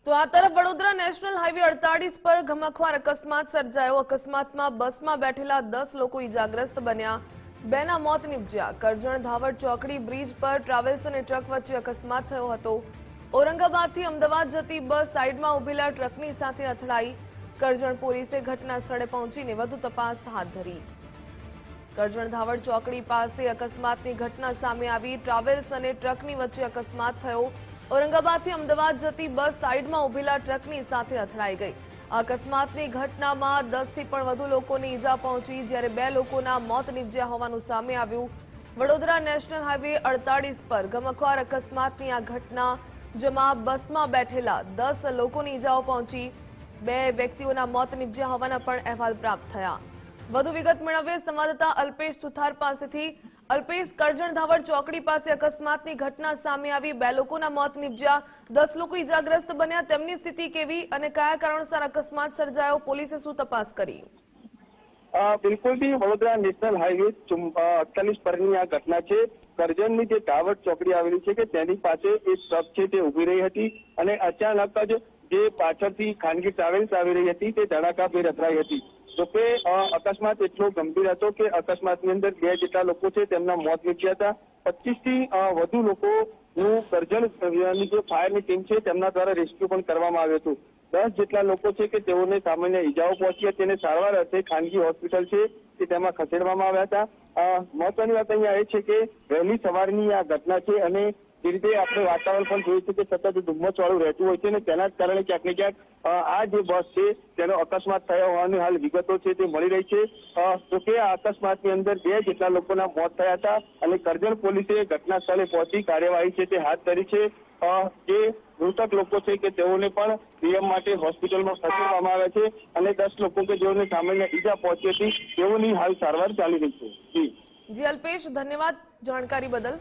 તો આ તરફ વડોદરા નેશનલ હાઈવે 48 પર ગમખ્વાર અકસ્માત સર્જાયો। અકસ્માતમાં બસમાં બેઠેલા 10 લોકો ઈજાગ્રસ્ત બન્યા। બેના મોત નિપજ્યા। કરજણ ધાવડ ચોકડી બ્રિજ પર ટ્રાવેલ્સ અને ટ્રક વચ્ચે અકસ્માત થયો હતો। ઔરંગાબાદથી અમદાવાદ જતી બસ સાઈડમાં ઉભેલા ટ્રકની સાથે અથડાઈ। કરજણ પોલીસે ઘટના સ્થળે પહોંચીને વધુ તપાસ હાથ ધરી। કરજણ ધાવડ ચોકડી પાસે અકસ્માતની ઘટના સામે આવી। ટ્રાવેલ્સ અને ટ્રકની વચ્ચે અકસ્માત થયો। ઔરંગાબાદથી અમદાવાદ જતી બસ સાઈડમાં ઉભેલા ટ્રકની સાથે અથડાઈ ગઈ। અકસ્માતની ઘટનામાં 10 થી પણ વધુ લોકોને ઈજા પહોંચી, જ્યારે 2 લોકોના મોત નિપજ્યા હોવાનું સામે આવ્યું। વડોદરા નેશનલ હાઈવે 48 પર ગમખ્વાર અકસ્માતની આ ઘટના, જેમાં બસમાં બેઠેલા 10 લોકોની ઈજાઓ પહોંચી। 2 વ્યક્તિઓના મોત નિપજ્યા હોવાના પણ અહેવાલ પ્રાપ્ત થયા। વધુ વિગત મેળવીએ સંવાદદાતા અલ્પેશ સુથાર પાસેથી। અલ્પેશ, કરજણ ધાવડ ચોકડી પાસે અકસ્માતની ઘટના સામે આવી। 2 લોકોના મોત નિપજ્યા, 10 લોકો ઈજાગ્રસ્ત બન્યા। તેમની સ્થિતિ કેવી અને કયા કારણોસર અકસ્માત સર્જાયો? પોલીસે શું તપાસ કરી? બિલકુલ થી વડોદરા નેશનલ હાઈવે 48 પરની આ ઘટના છે। કરજણની જે ધાવડ ચોકડી આવેલી છે કે તેની પાસે એક ટ્રક છે તે ઉભી રહી હતી અને અચાનક જ જે પાછળથી ખાનગી ટ્રાવેલ્સ આવી રહી હતી તે ધડાકાભેર અથડાઈ હતી। જોકે અકસ્માત એટલો ગંભીર હતો કે અકસ્માતની અંદર 2 જેટલા લોકો છે તેમના મોત નીપજ્યા હતા। 25 થી વધુ લોકોનું કરજણની જે ફાયરની ટીમ છે તેમના દ્વારા રેસ્ક્યુ પણ કરવામાં આવ્યું હતું। 10 જેટલા લોકો છે કે તેઓને સામાન્ય ઈજાઓ પહોંચી હતી અને સારવાર અર્થે ખાનગી હોસ્પિટલ છે કે તેમાં ખસેડવામાં આવ્યા હતા। મહત્વની વાત અહીંયા એ છે કે વહેલી સવારની આ ઘટના છે અને જે રીતે આપણે વાતાવરણ પણ જોયું છે કે સતત ધુમ્મસવાળું રહેતું હોય છે અને તેના જ કારણે ક્યાંક ને ક્યાંક આ જે બસ છે તેનો અકસ્માત થયો હોવાની હાલ વિગતો છે તે મળી રહી છે। જોકે આ અકસ્માતની અંદર 2 જેટલા લોકોના મોત થયા હતા અને કરજણ પોલીસે ઘટના સ્થળે પહોંચી કાર્યવાહી છે તે હાથ ધરી છે। જે મૃતક લોકો છે કે તેઓને પણ પીએમ માટે હોસ્પિટલમાં ખસેડવામાં આવ્યા છે અને 10 લોકો કે જેઓને સામાન્ય ઈજા પહોંચી હતી તેઓની હાલ સારવાર ચાલી રહી છે। જી અલ્પેશ, ધન્યવાદ જાણકારી બદલ।